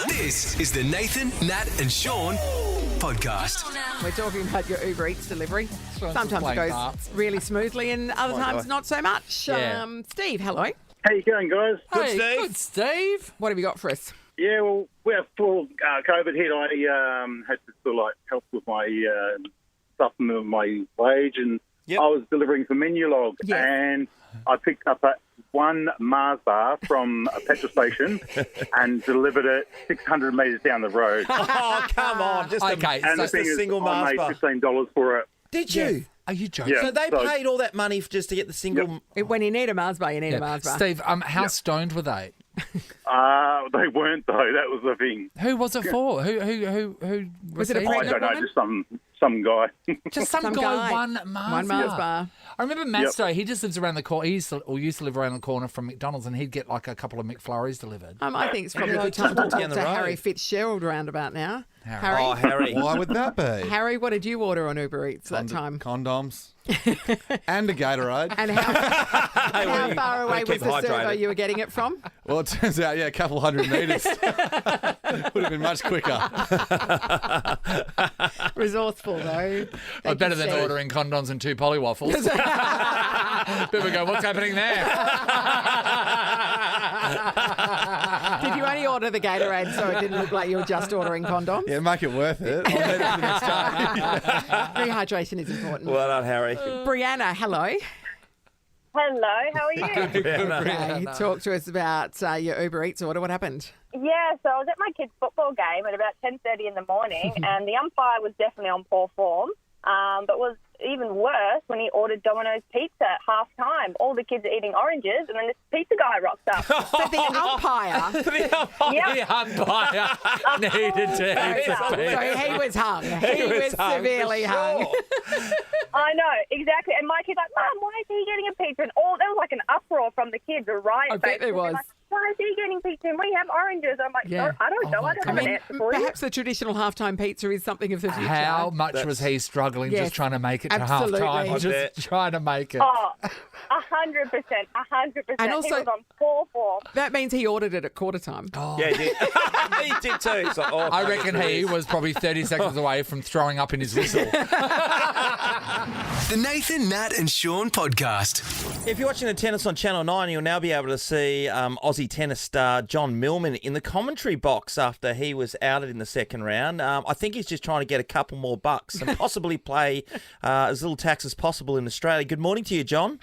This is the Nathan, Nat and Shaun podcast. We're talking about your Uber Eats delivery. Shaun's Sometimes it playing goes darts. really smoothly and other times not so much. Yeah. Steve, hello. How you going, guys? Hey, good, Steve. What have you got for us? Yeah, well, when before COVID hit, I had to sort of like help with my supplement of my wage, and Yep. I was delivering for menu log, Yes. and I picked up one Mars bar from a petrol station and delivered it 600 metres down the road. Oh, come on. Just Okay, And just the a thing is, single I Mars made bar. $15 for it. Did you? Are you joking? Yeah. So they So- paid all that money just to get the single... When you need a Mars bar, you need a Mars bar. Steve, how stoned were they? They weren't, though. That was the thing. Who was it for? Who Was it a received I pregnant don't know, woman? just some guy. Just some guy, guy. one Mars One Mars bar. I remember Masto, he just lives around the corner. He used to live around the corner from McDonald's, and he'd get like a couple of McFlurries delivered. I think it's probably a good time to talk Down the to road. Harry Fitzgerald roundabout now. Harry. Oh, Harry. Why would that be? Harry, what did you order on Uber Eats that time? Condoms. And a Gatorade. And how far away keep was the servo hydrated. you were getting it from? Well, it turns out, a couple hundred metres. Would have been much quicker. Resourceful, though. Thank Better you, than Steve. ordering condoms and 2 polywaffles. People go, what's happening there? Did you only order the Gatorade so it didn't look like you were just ordering condoms? Yeah, make it worth it. I'll need it for the next day. Rehydration is important. Well done, Harry. Brianna, hello. Hello, how are you? Okay, talk to us about your Uber Eats order. What happened? Yeah, so I was at my kid's football game at about 10:30 in the morning, and the umpire was definitely on poor form. But was even worse when he ordered Domino's pizza at half time. All the kids are eating oranges, and then this pizza guy rocks up. But the umpire, The umpire needed to eat the so pizza. he was hung. He was severely hung. I know, exactly. And my kid's like, Mum, why is he getting a pizza? And there was like an uproar from the kids, a riot. I bet there basically. was. Like, why is he getting pizza and we have oranges? I'm like, Yeah. I don't know. I don't have an answer for you. Perhaps the traditional halftime pizza is something of the future. How much was he struggling Yes, just trying to make it to absolutely. half-time? I Just trying to make it. Oh, 100%, 100%. And also- he was on poor form. That means he ordered it at quarter time. Yeah, he did. He did too. He's like, oh, I reckon he was probably 30 seconds away from throwing up in his whistle. The Nathan, Nat and Shaun podcast. If you're watching the tennis on Channel 9, you'll now be able to see Aussie tennis star John Millman in the commentary box after he was outed in the second round. I think he's just trying to get a couple more bucks and possibly play as little tax as possible in Australia. Good morning to you, John.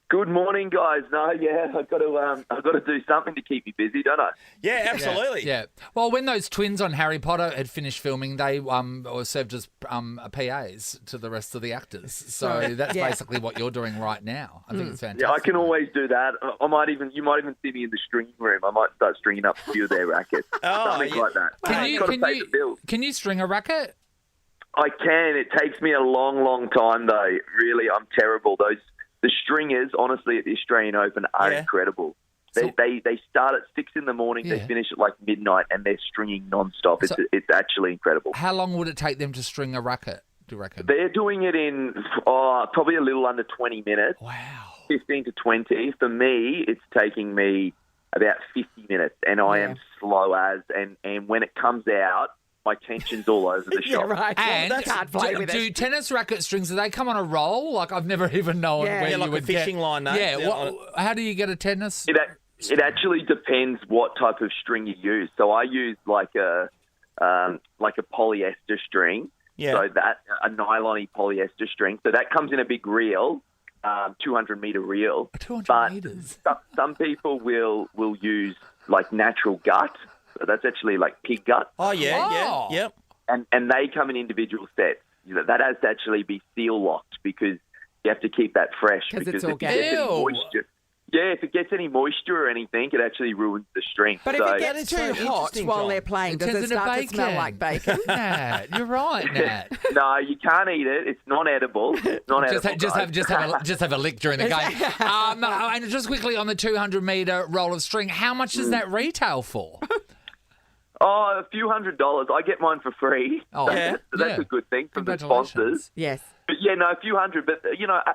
Good morning, guys. No, yeah, I've got to do something to keep me busy, don't I? Yeah, absolutely. Yeah. Well, when those twins on Harry Potter had finished filming, they were served as PAs to the rest of the actors. So that's Yeah. basically what you're doing right now. I think it's fantastic. Yeah, I can always do that. You might even see me in the stringing room. I might start stringing up a few of their rackets, something like that. Got to pay the bills. Can you string a racket? I can. It takes me a long, long time, though. Really, I'm terrible. The stringers, honestly, at the Australian Open are incredible. They start at 6 in the morning, they finish at like midnight, and they're stringing non-stop. It's actually incredible. How long would it take them to string a racket, do you reckon? They're doing it in probably a little under 20 minutes. Wow. 15 to 20. For me, it's taking me about 50 minutes, and I am slow as. And when it comes out, my tension's all over the Yeah, shop. right. And Can't play with do it. tennis racket strings, do they come on a roll? Like, I've never even known Yeah. where Yeah, you like a would fishing get... line, no? Yeah, Yeah, how do you get a tennis? It actually depends what type of string you use. So I use like a polyester string. Yeah. So that a nylon-y polyester string. So that comes in a big reel, 200-meter reel. 200 but metres? Some people will use like natural gut. So that's actually like pig gut. Oh, yeah, Oh. yeah, yep. And they come in individual sets. That has to actually be seal locked because you have to keep that fresh. 'Cause Because it's if it gets any organic. moisture, if it gets any moisture or anything, it actually ruins the string. But so, if it That gets is too so hot interesting, while John. they're playing, It does turns it into start to smell like bacon? Nat, you're right, Nat. no, you can't eat it. It's not edible. It's not edible. Just have a lick during the game. And just quickly on the 200-meter roll of string, how much does that retail for? Oh, a few $100s. I get mine for free. Oh, that's yeah. a good thing from the Congratulations. sponsors. Yes. But yeah, no, a few hundred. But,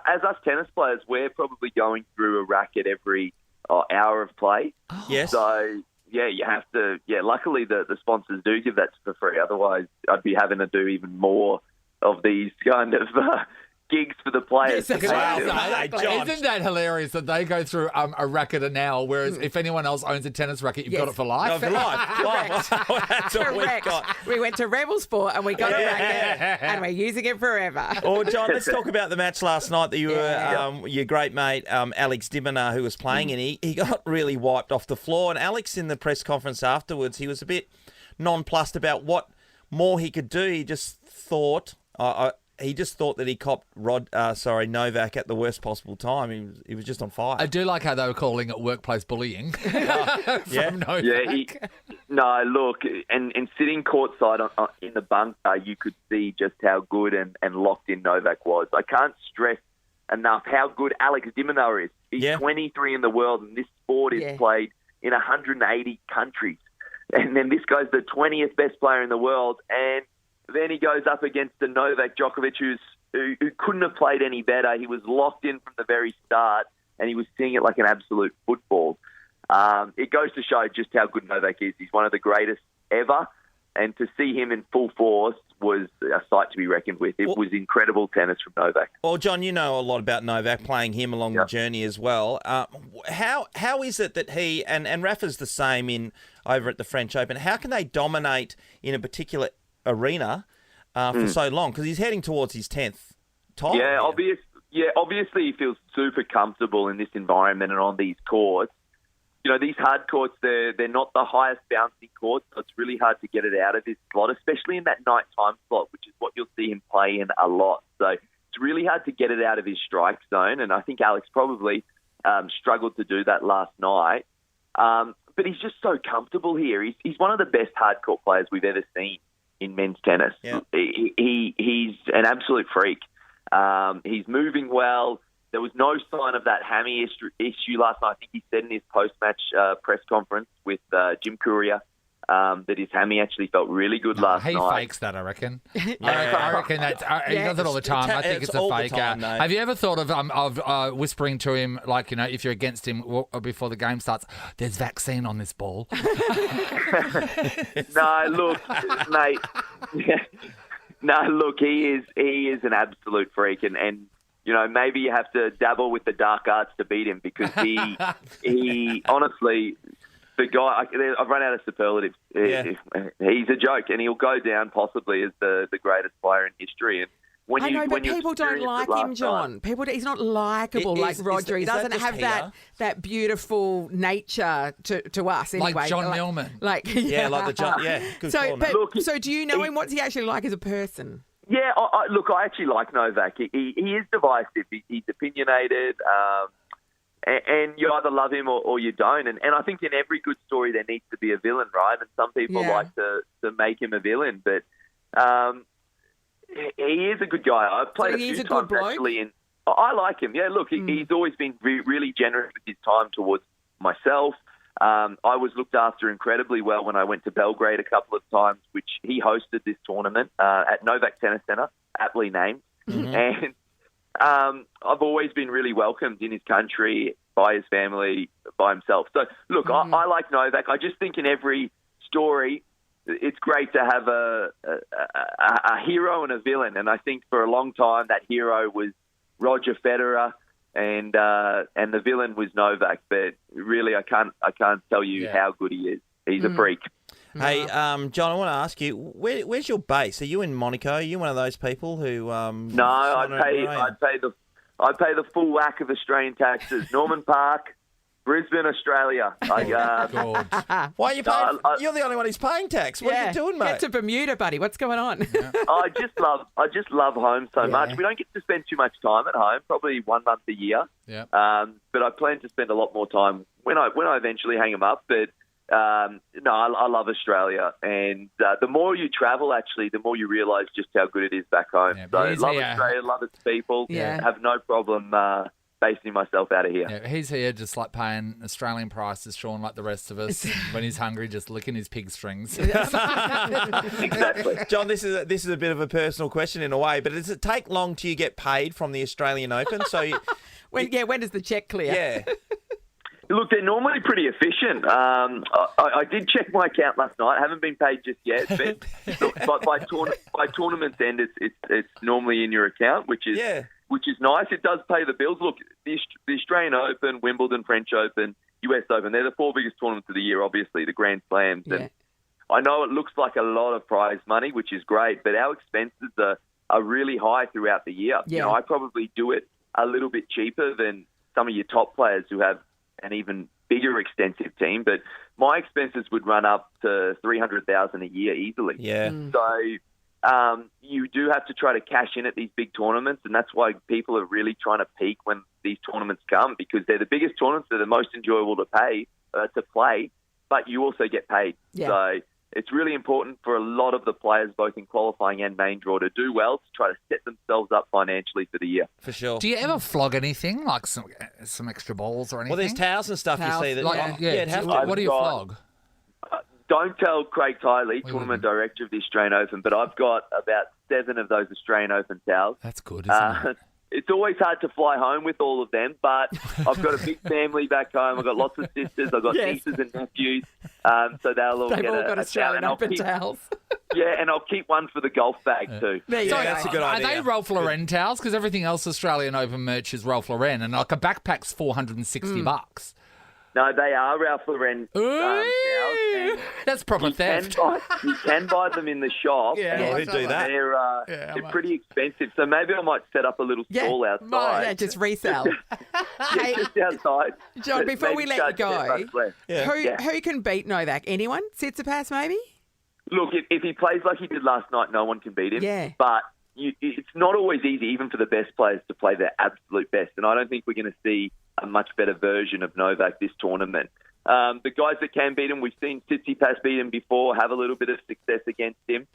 as us tennis players, we're probably going through a racket every hour of play. Yes. So you have to. Yeah, luckily the sponsors do give that for free. Otherwise, I'd be having to do even more of these kind of gigs for the players. Yes, exactly. Isn't that hilarious that they go through a racket now, whereas if anyone else owns a tennis racket, you've got it for life? No, for life. That's all we've got. We went to Rebel Sport and we got a racket and we're using it forever. Well, John, let's talk about the match last night that you were your great mate Alex Diminer, who was playing in. He got really wiped off the floor, and Alex in the press conference afterwards, he was a bit nonplussed about what more he could do. He just thought that he copped Novak at the worst possible time. He was just on fire. I do like how they were calling it workplace bullying. From Novak. No, look, and sitting courtside in the bunker, you could see just how good and locked in Novak was. I can't stress enough how good Alex Diminer is. He's 23 in the world, and this sport is played in 180 countries. And then this guy's the 20th best player in the world, and then he goes up against the Novak Djokovic, who couldn't have played any better. He was locked in from the very start, and he was seeing it like an absolute football. It goes to show just how good Novak is. He's one of the greatest ever, and to see him in full force was a sight to be reckoned with. It was incredible tennis from Novak. Well, John, you know a lot about Novak, playing him along the journey as well. How is it that he, and Rafa's the same over at the French Open, how can they dominate in a particular arena for so long? Because he's heading towards his 10th title. Obviously he feels super comfortable in this environment and on these courts. You know, these hard courts, they're not the highest bouncing courts, so it's really hard to get it out of his slot, especially in that nighttime slot, which is what you'll see him play in a lot. So it's really hard to get it out of his strike zone, and I think Alex probably struggled to do that last night. But he's just so comfortable here. He's one of the best hard court players we've ever seen in men's tennis. Yeah. He's an absolute freak. He's moving well. There was no sign of that hammy issue last night. I think he said in his post-match press conference with Jim Courier that his hammy actually felt really good last night. He fakes that, I reckon. I reckon that he does it all the time. I think it's a fake. Have you ever thought of whispering to him, like, you know, if you're against him before the game starts, there's vaccine on this ball? No, look, mate. No, look, he is an absolute freak, and you know, maybe you have to dabble with the dark arts to beat him, because he honestly, the guy, I've run out of superlatives. He's a joke, and he'll go down possibly as the greatest player in history. And but people don't like him, John. He's not likeable like Roger. He doesn't have that beautiful nature to us anyway. Like John Millman. Like the John. Yeah. Good call, so do you know him? What's he actually like as a person? Yeah, I actually like Novak. He is divisive. He's opinionated, and you either love him or you don't. And I think in every good story there needs to be a villain, right? And some people like to make him a villain, but he is a good guy. I've played a few times actually. I like him. Yeah, look, he's always been really generous with his time towards myself. I was looked after incredibly well when I went to Belgrade a couple of times, which he hosted this tournament at Novak Tennis Centre, aptly named. And I've always been really welcomed in his country, by his family, by himself. So, look, I like Novak. I just think in every story, it's great to have a hero and a villain. And I think for a long time that hero was Roger Federer, and the villain was Novak. But really, I can't tell you how good he is. He's a freak. Hey, John, I want to ask you, where's your base? Are you in Monaco? Are you one of those people who? No, I'd pay the full whack of Australian taxes. Norman Park, Brisbane, Australia. Why are you paying? You're the only one who's paying tax. What are you doing, mate? Get to Bermuda, buddy. What's going on? I just love home so much. We don't get to spend too much time at home. Probably 1 month a year. Yeah. But I plan to spend a lot more time when I eventually hang them up. But I love Australia, and the more you travel, actually, the more you realise just how good it is back home. So love Australia, love its people. Yeah. Have no problem basing myself out of here. Yeah, he's here just like paying Australian prices, Sean, like the rest of us. When he's hungry, just licking his pig strings. Exactly. John, this is a bit of a personal question in a way, but does it take long till you get paid from the Australian Open? So when does the check clear? Yeah. Look, they're normally pretty efficient. I did check my account last night. I haven't been paid just yet, but by tournament's end, it's normally in your account, which is nice. It does pay the bills. Look, the Australian Open, Wimbledon, French Open, US Open, they're the 4 biggest tournaments of the year, obviously, the Grand Slams. Yeah. And I know it looks like a lot of prize money, which is great, but our expenses are really high throughout the year. Yeah. You know, I probably do it a little bit cheaper than some of your top players who have an even bigger extensive team, but my expenses would run up to $300,000 a year easily. Yeah. So you do have to try to cash in at these big tournaments, and that's why people are really trying to peak when these tournaments come, because they're the biggest tournaments, they're the most enjoyable to play, but you also get paid. Yeah. So it's really important for a lot of the players, both in qualifying and main draw, to do well to try to set themselves up financially for the year. For sure. Do you ever flog anything, like some extra balls or anything? Well, there's towels and stuff Towels, you see. That, Like, it'd have to. What do you flog? Don't tell Craig Tiley, tournament director of the Australian Open, but I've got about 7 of those Australian Open towels. That's good, isn't it? It's always hard to fly home with all of them, but I've got a big family back home. I've got lots of sisters. I've got nieces and nephews, so they'll all They've get all a got towel. Australian And I'll Open keep- taux. Yeah, and I'll keep one for the golf bag too. There you go. that's a good Are idea. they Ralph Lauren towels? Because everything else Australian Open merch is Ralph Lauren, and like a backpack's $460. No, they are Ralph Lauren towels. And That's proper theft. you can buy them in the shop. Yeah, Yeah, who'd do that? They're pretty expensive, so maybe I might set up a little stall outside. Yeah, just resell. Yeah, just outside. John, But before we maybe let you charge go, $10 less. who can beat Novak? Anyone? Tsitsipas, maybe? Look, if he plays like he did last night, no one can beat him. Yeah. But it's not always easy, even for the best players, to play their absolute best. And I don't think we're going to see a much better version of Novak this tournament. The guys that can beat him, we've seen Tsitsipas beat him before, have a little bit of success against him.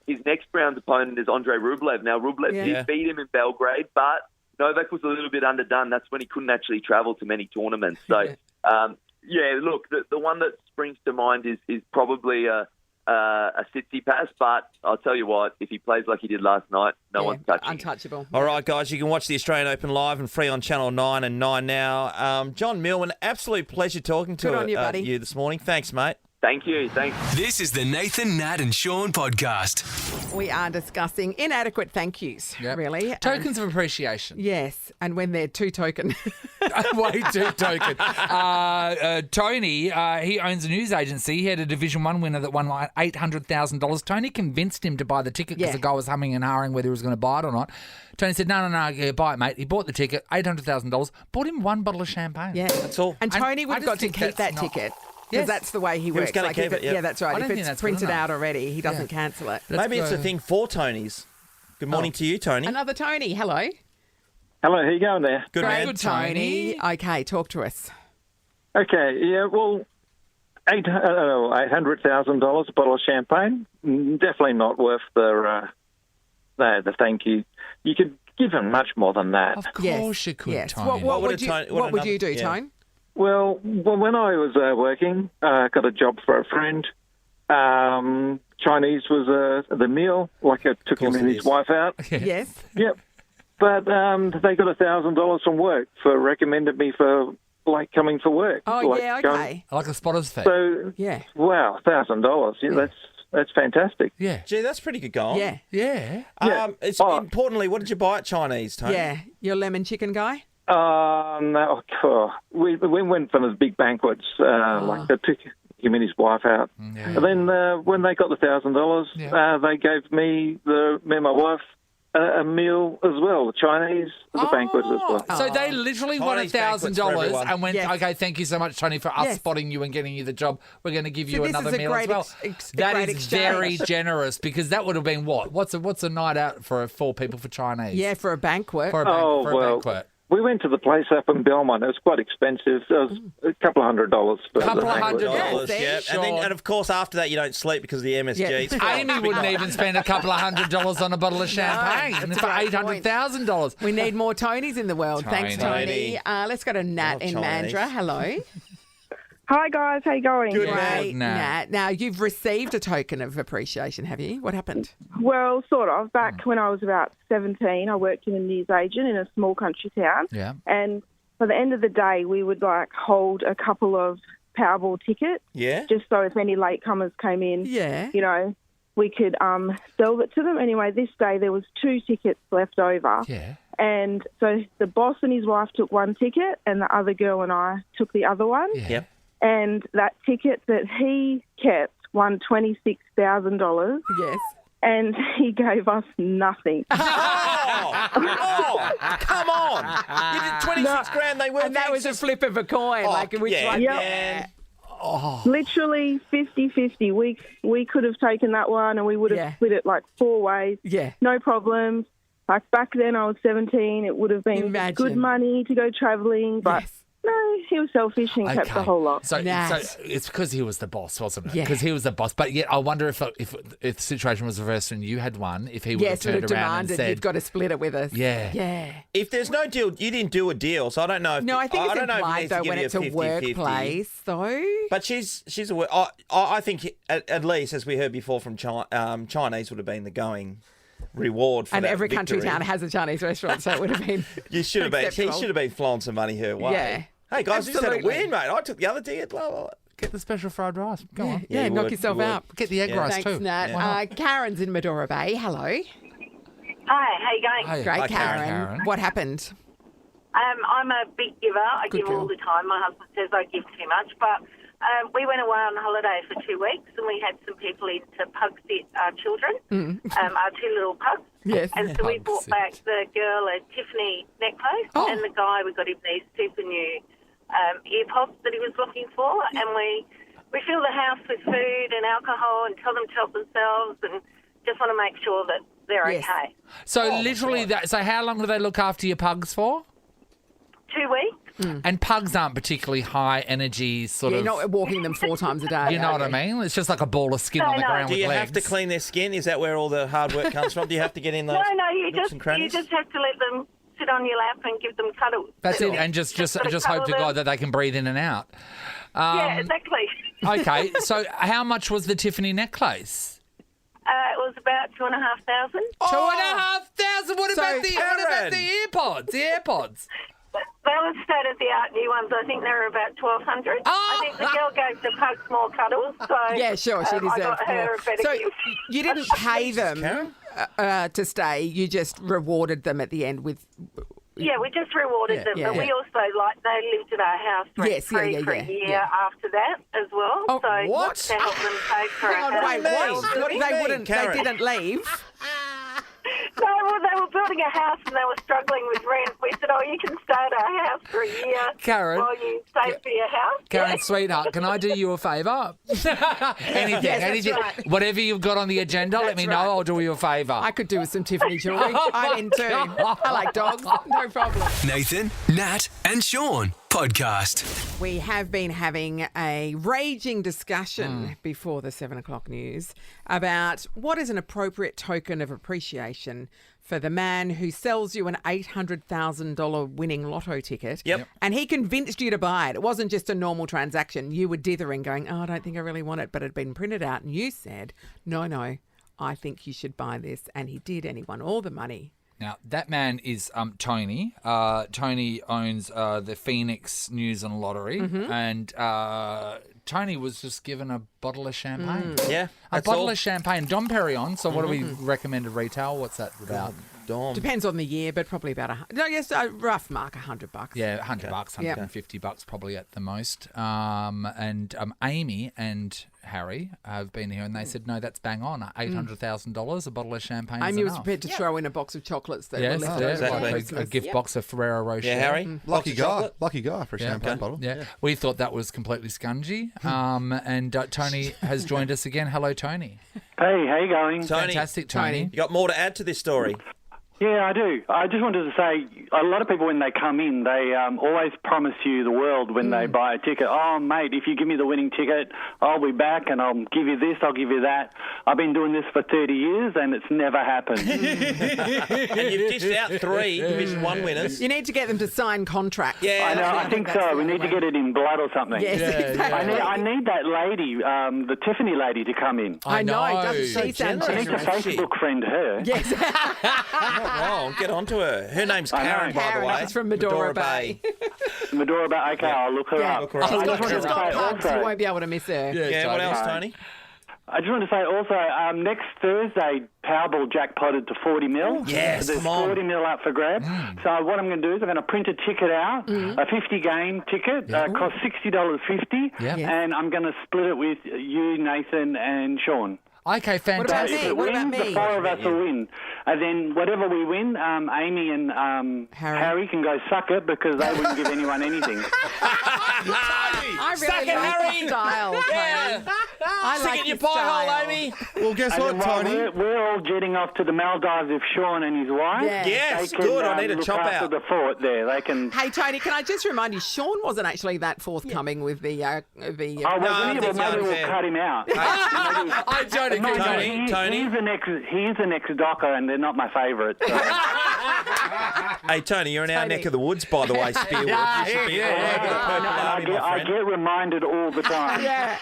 His next round opponent is Andrei Rublev. Now, Rublev did beat him in Belgrade, but Novak was a little bit underdone. That's when he couldn't actually travel to many tournaments. So, look, the one that springs to mind is probably a Tsitsipas, but I'll tell you what, if he plays like he did last night, no one's touching him. Untouchable. All right, guys, you can watch the Australian Open live and free on Channel 9 and 9 now. John Millman, absolute pleasure talking to Good on you, buddy. you this morning. Thanks, mate. Thank you. Thanks. This is the Nathan, Nat and Shaun podcast. We are discussing inadequate thank yous, really. Tokens of appreciation. Yes, and when they're too token. Way too token. Tony, he owns a news agency. He had a Division 1 winner that won like $800,000. Tony convinced him to buy the ticket because the guy was humming and hawing whether he was going to buy it or not. Tony said, no, yeah, buy it, mate. He bought the ticket, $800,000, bought him 1 bottle of champagne. Yeah. That's all. And Tony would I have just got to think keep that that's not- ticket. Because that's the way he works. was gonna keep it, yeah, that's right. I don't If think it's that's good printed enough. out already, he doesn't cancel it. Maybe it's a thing for Tonys. Good morning to you, Tony. Another Tony. Hello. Hello, how you going there? Good Great, man. good Tony. Okay, talk to us. Okay, yeah, well, $800,000 a bottle of champagne, definitely not worth the thank you. You could give him much more than that. Of course you could, Yes. Tony. What would another- you do, yeah. Tone? Well, when I was working, got a job for a friend. Chinese was the meal, like I took him course and it his is. wife out. Yes. Yep. But they got $1,000 from work for recommended me for coming for work. Oh, Like, yeah, going- okay. Like a spotter's fee. So Yeah. wow, $1,000. Yeah, that's fantastic. Yeah. Gee, that's pretty good going. Yeah. Yeah. It's importantly, what did you buy at Chinese, Tony? Yeah. You're lemon chicken guy? No, we went for those big banquets, like they took him and his wife out. Yeah. And then when they got the $1,000, they gave me and my wife a meal as well, the Chinese, the banquet as well. So they literally won Chinese banquets for $1,000 everyone. and went, Yes. okay, thank you so much, Tony, for us Yes. spotting you and getting you the job. We're going to give you this another is a meal great as well. a That great is exchange. very generous because that would have been what? What's a night out for 4 people for Chinese? Yeah, for a banquet. For a, banquet. We went to the place up in Belmont. It was quite expensive. It was a couple of $100. For Couple the of banquet. $100. Yeah. Sure. And of course, after that, you don't sleep because of the MSG. Yeah. It's fine. Amy wouldn't even spend a couple of $100 on a bottle of champagne that's for a great point. $800,000. We need more Tonys in the world. Thanks, Tony. Tony. Let's go to Nat in Chinese. Mandurah. Hello. Hi guys, how you going? Good, Great, Nat. Nat. Now, you've received a token of appreciation, have you? What happened? Well, sort of. Back when I was about 17, I worked in a news agent in a small country town. Yeah. And by the end of the day, we would like hold a couple of Powerball tickets. Yeah. Just so if any latecomers came in, Yeah. you know, we could sell it to them. Anyway, this day there was 2 tickets left over. Yeah. And so the boss and his wife took 1 ticket and the other girl and I took the other one. Yeah. Yep. And that ticket that he kept won $26,000. Yes. And he gave us nothing. Oh, come on. You did 26 grand, they were. And that was a flip of a coin. Which yeah, one? yeah. Literally 50-50. We could have taken that one and we would have split it like 4 ways. Yeah. No problems. Like back then I was 17. It would have been good money to go travelling. But no, he was selfish and kept the whole lot. So it's because he was the boss, wasn't it? Yeah. Because he was the boss. But yet I wonder if the situation was reversed and you had one, if he would have turned around and said, you've got to split it with us. Yeah. Yeah. If there's no deal, you didn't do a deal, so I don't know if... No, I think it's don't know if he implied, needs to though, give when you it's a 50-50. workplace, though. But she's aware. I think at least, as we heard before from Chinese would have been the going reward for and that every country victory. town has a Chinese restaurant, so it would have been You should have been. He acceptable. should have been flowing some money her way. Yeah. Hey, guys, you just had a Absolutely. win, mate. I took the other ticket. Blah, blah, blah. get the special fried rice. Go on. Yeah, you knock would, yourself you would. out. Get the egg rice Thanks, too. Nat. Yeah. Karen's in Medora Bay. Hello. Hi, how you going? Hi. Great, Hi, Karen. What happened? I'm a big giver. I Good give girl. all the time. My husband says I give too much, but we went away on holiday for 2 weeks, and we had some people in to pug sit our children, our 2 little pugs. Yes. And so we Pug bought sit. back the girl a Tiffany necklace, Oh. and the guy, we got him these super new earpods that he was looking for, and we fill the house with food and alcohol and tell them to help themselves, and just want to make sure that they're Yes. okay. So literally, so how long do they look after your pugs for? 2 weeks. And pugs aren't particularly high energy sort You're of. not walking them 4 times a day. You know what I mean? It's just like a ball of skin on the ground Do with you legs. have to clean their skin? Is that where all the hard work comes from? Do you have to get in those No, you nooks and crannies? just have to let them sit on your lap and give them cuddles. That's it, and just gotta hope cuddle to them. God that they can breathe in and out. Yeah, exactly. Okay, so how much was the Tiffany necklace? It was about 2,500. 2,500. What So, about the AirPods? The AirPods. They were state-of-the-art new ones. I think they were about 1,200. Oh! I think the girl gave the pugs more cuddles. So Yeah, sure, she I deserves got her more. a better So gift. you didn't pay them to stay. You just rewarded them at the end with. Yeah, we just rewarded them. Yeah. But we also, they lived at our house rent-free for a year after that as well. Oh, so what? to help them pay for Hang our on, house. wait, mean? what? What do you They mean, wouldn't. Karen? They didn't leave. No, well, they were building a house and they were struggling with rent. We said, you can stay at our house for a year Karen? while you save for your house. Karen, Yeah. sweetheart, can I do you a favour? anything, Yes, that's anything. right. Whatever you've got on the agenda, let me know. right. I'll do you a favour. I could do with some Tiffany jewellery. I'm in too. I like dogs. No problem. Nathan, Nat, and Sean podcast. We have been having a raging discussion before the 7 o'clock news about what is an appropriate token of appreciation for the man who sells you an $800,000 winning lotto ticket. Yep. And he convinced you to buy it. It wasn't just a normal transaction. You were dithering going, I don't think I really want it, but it had been printed out. And you said, no, I think you should buy this. And he did, and he won all the money. Now, that man is Tony. Tony owns the Phoenix News and Lottery. And Tony was just given a bottle of champagne. Yeah, A that's bottle all. of champagne. Dom Perignon. So what do we recommend at retail? What's that about? Dom. Depends on the year, but probably about a rough mark, $100. Yeah, $100, Yeah. $150 probably at the most. And Amy and Harry have been here and they said, no, that's bang on. $800,000, a bottle of champagne. Amy was prepared to throw in a box of chocolates that were Yes, left yeah, over exactly. from like Christmas. a gift box of Ferrero Rocher. Yeah, Harry. Lucky Box of guy. chocolate. Lucky guy for a champagne bottle. Yeah. We thought that was completely scungy. And Tony has joined us again. Hello, Tony. Hey, how you going? Tony, Fantastic, Tony. you got more to add to this story? Yeah, I do. I just wanted to say, a lot of people when they come in, they always promise you the world when they buy a ticket. Oh, mate, if you give me the winning ticket, I'll be back and I'll give you this, I'll give you that. I've been doing this for 30 years and it's never happened. And you've dished out 3 Division 1 winners. You need to get them to sign contracts. Yeah, I know, I think that's so. the We other need to way. get it in blood or something. Yes, exactly. I need that lady, the Tiffany lady, to come in. I know. know. Doesn't So she sound generous. I need to generous? Facebook friend her. Yes. Not wrong. Get onto her. Her name's Karen, by the Karen, way. she's from Medora Bay. Medora, but okay, I'll look her up. She's got pubs. You won't be able to miss her. Yeah, what else, Tony? I just want to say also, next Thursday, Powerball jackpotted to 40 mil. Yes, There's come on. 40 mil up for grabs. So what I'm going to do is I'm going to print a ticket out, a 50-game ticket, costs $60.50, and I'm going to split it with you, Nathan, and Sean. Okay, fantastic. If it wins, the four of us will win. And then whatever we win, Amy and Harry can go suck it because they wouldn't give anyone anything. I really like your style, Tony. I like your pie style. hole, Amy. Well, guess what, Tony? We're all jetting off to the Maldives with Sean and his wife. Yes, they can, good. I need a look chop after out. the fort there. They can. Hey, Tony, can I just remind you, Sean wasn't actually that forthcoming with the. Well, maybe we'll cut him out. Tony. He's the next docker, and they're not my favourite. So. Hey, Tony, you're in our neck of the woods, by the way, Spearwood. You should be all over the Purple Army, my I friend. get reminded all the time.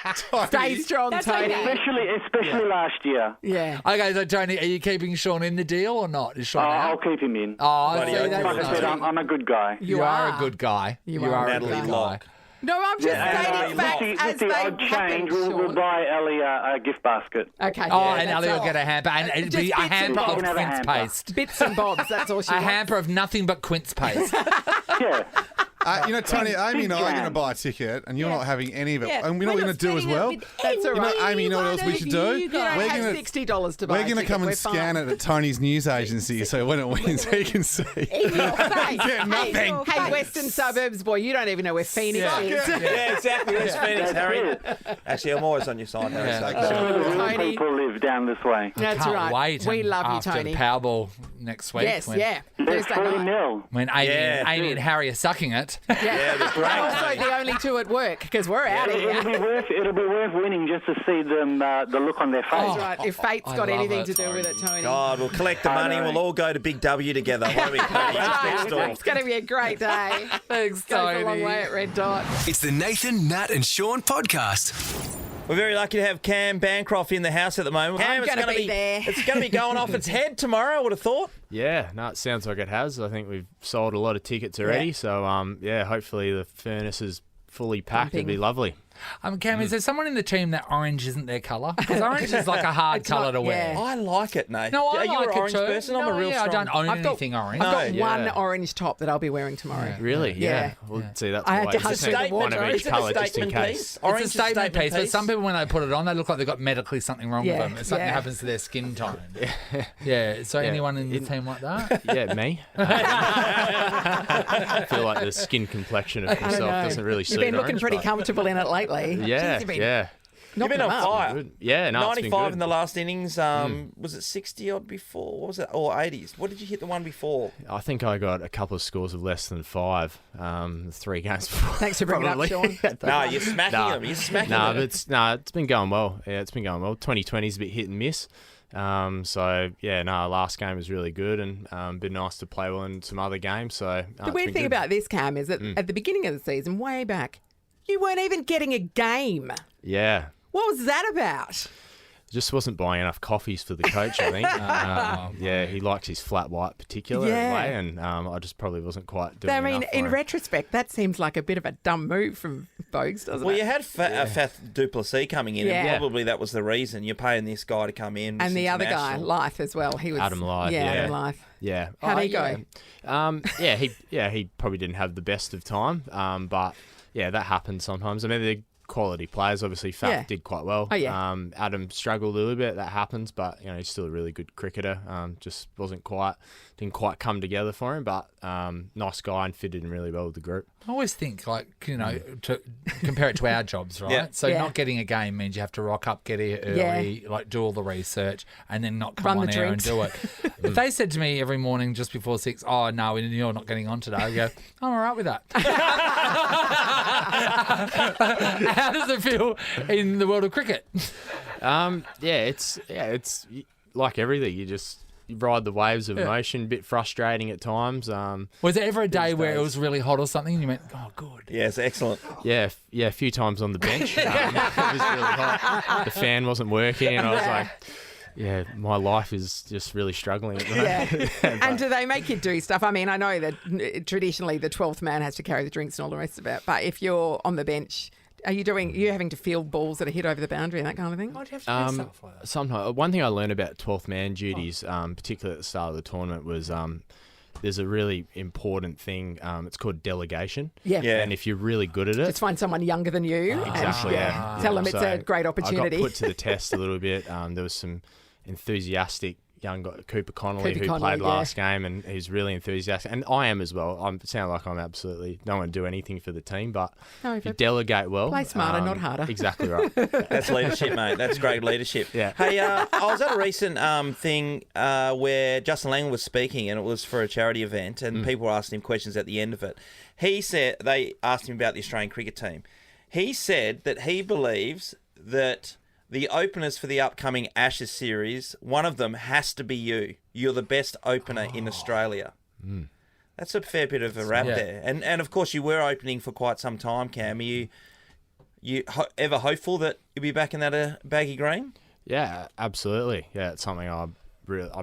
Stay strong, Tony. Especially last year. Yeah. Okay, so Tony, are you keeping Sean in the deal or not? Is Sean out? I'll keep him in. Oh, Bloody see, oath. that's Like I said, nice. I'm a good guy. You are a good guy. You are are a Natalie good guy. Locke. No, I'm just stating facts With as the they odd happen, change, we'll Sean. buy Ellie a gift basket. Okay. Oh, yeah, and that's Ellie will all. get a hamper, and it'll Just be a bits and hamper bobs. of You can have a quince hamper. paste. Bits and bobs, that's all she A wants. hamper of nothing but quince paste. Yeah. Tony, Amy and I are Big going to jam. buy a ticket, and you're not having any of it. Yeah, And we know what we're going to do as well. That's all right. Amy, you know what else we should do? You don't have $60 to buy We're a going to ticket. come We're and scan fine. it at Tony's news agency, so when it wins, he can see. Hey, nothing. hey, Western Suburbs boy, you don't even know where Phoenix is. Yeah, exactly. Where's Phoenix, Harry? it. Actually, I'm always on your side, Harry. Yeah. So That's where the real Tony. people live down this way. That's Can't right. wait. We and love you, after Tony. Powerball next week. Yes, when, There's Thursday 40 night. mil. When Amy and Harry are sucking it. yeah, they're great. Also, the only two at work because we're out of here. It'll be worth winning just to see them the look on their face. That's right. If fate's I got love anything it. to do with it, Tony. God, we'll collect the money. We'll all go to Big W together. Won't we? Just next door. It's going to be a great day. Thanks, Goes a long Tony. way at Red Dot. It's the Nathan, Nat, and Sean podcast. We're very lucky to have Cam Bancroft in the house at the moment. Cam, I'm gonna be there. It's going to be going off its head tomorrow, I would have thought. Yeah, no, it sounds like it has. I think we've sold a lot of tickets already. Yeah. So, hopefully the furnace is fully packed. It'd be lovely. Cam, is there someone in the team that orange isn't their colour? Because orange is like a hard colour to wear. yeah. I like it, Nate. No, I Are you like an it orange too. person? I'm No, a real I strong... don't own I've got- anything orange. I've got No, one yeah. orange top that I'll be wearing tomorrow. Really? Yeah. Well, see, that's I had why to it's hunt just through the one water. of Is each it a colour just in statement case. piece? It's Orange a is statement piece, but some people, when they put it on, they look like they've got medically something wrong Yeah, with them. Something yeah. happens to their skin tone. Yeah, so anyone in the team like that? Yeah, me. I feel like the skin complexion of myself doesn't really suit You've been looking orange, pretty but- comfortable in it lately. Yeah, Jeez, you've been yeah. You've been on knocking 'em up. fire. Good. Yeah, no, it's been 95 good. in the last innings. Was it 60 odd before? What was it? Or 80s? What did you hit the one before? I think I got a couple of scores of less than 5, 3 games before. Thanks for bringing it up, probably. Sean. No, you're smacking them. You're smacking No, them. but it's been going well. Yeah, it's been going well. 2020's a bit hit and miss. Last game was really good and been nice to play well in some other games. So The weird thing about this, Cam, is that at the beginning of the season, way back, you weren't even getting a game. Yeah. What was that about? Just wasn't buying enough coffees for the coach, I think. He likes his flat white particular way, and I just probably wasn't quite doing enough for in him. retrospect, that seems like a bit of a dumb move from Bogues, doesn't Well, it? you had Fath Duplessis coming in, and Yeah. probably that was the reason. You're paying this guy to come in. And the other guy, international. Lythe, as well. He was Adam Lythe, Adam Lythe. Yeah. How'd he go? He probably didn't have the best of time, but yeah, that happens sometimes. I mean, they're quality players. Obviously, Faf Yeah. did quite well. Oh, yeah. Adam struggled a little bit. That happens, but he's still a really good cricketer. Just didn't quite come together for him, but nice guy and fitted in really well with the group. I always think, to compare it to our jobs, right? Yeah. So Yeah. not getting a game means you have to rock up, get here early, do all the research, and then not come Run on the air and drinks. do it. If they said to me every morning just before 6, oh, no, you're not getting on today, I go, I'm all right with that. How does it feel in the world of cricket? It's like everything. You ride the waves of emotion. A bit frustrating at times. Was there ever a day where it was really hot or something and you went, oh, good? Yeah, it's excellent. Yeah, a few times on the bench. It was really hot. The fan wasn't working, and I was like, Yeah, my life is just really struggling. At the moment. Yeah. And do they make you do stuff? I mean, I know that traditionally the 12th man has to carry the drinks and all the rest of it, but if you're on the bench, are you having to field balls that are hit over the boundary and that kind of thing? Why do you have to do stuff like that? Sometimes. One thing I learned about 12th man duties, particularly at the start of the tournament, was there's a really important thing. It's called delegation. Yeah. And if you're really good at it, just find someone younger than you. Exactly. And, tell them it's a great opportunity. I got put to the test a little bit. There was some enthusiastic young guy, Cooper Connolly, who played last game, and he's really enthusiastic. And I am as well. I sound like I'm absolutely don't want to do anything for the team, but if you delegate well, play smarter, not harder. Exactly right. That's leadership, mate. That's great leadership. Yeah. Hey, I was at a recent thing where Justin Lang was speaking, and it was for a charity event, and people were asking him questions at the end of it. He said they asked him about the Australian cricket team. He said that he believes that the openers for the upcoming Ashes series, one of them has to be you. You're the best opener in Australia. That's a fair bit of a rap there. And of course, you were opening for quite some time, Cam. Are you ever hopeful that you'll be back in that baggy green? Yeah, absolutely. Yeah, it's something I'm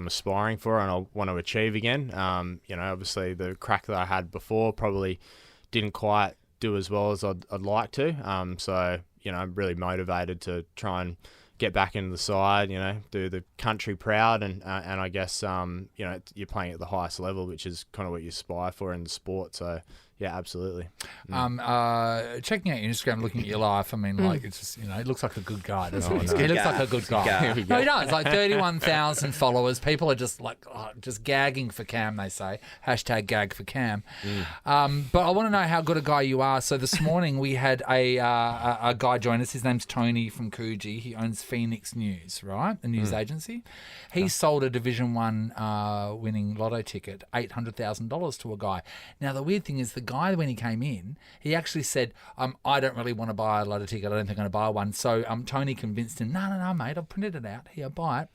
aspiring for and I want to achieve again. Obviously the crack that I had before probably didn't quite do as well as I'd like to. So I'm really motivated to try and get back into the side, do the country proud. And I guess, you're playing at the highest level, which is kind of what you aspire for in the sport. So, yeah, absolutely. Checking out your Instagram, looking at your life, I mean, it's just, it looks like a good guy, doesn't it? He looks like a good guy. No, he does. Like 31,000 followers. People are just just gagging for Cam, they say. # gag for Cam. But I want to know how good a guy you are. So this morning we had a guy join us. His name's Tony from Coogee. He owns Phoenix News, right? A news agency. He sold a Division 1 winning lotto ticket, $800,000 to a guy. Now, the weird thing is the guy, when he came in, he actually said, I don't really want to buy a lotto ticket. I don't think I'm going to buy one. So Tony convinced him, no, mate, I've printed it out. Here, buy it.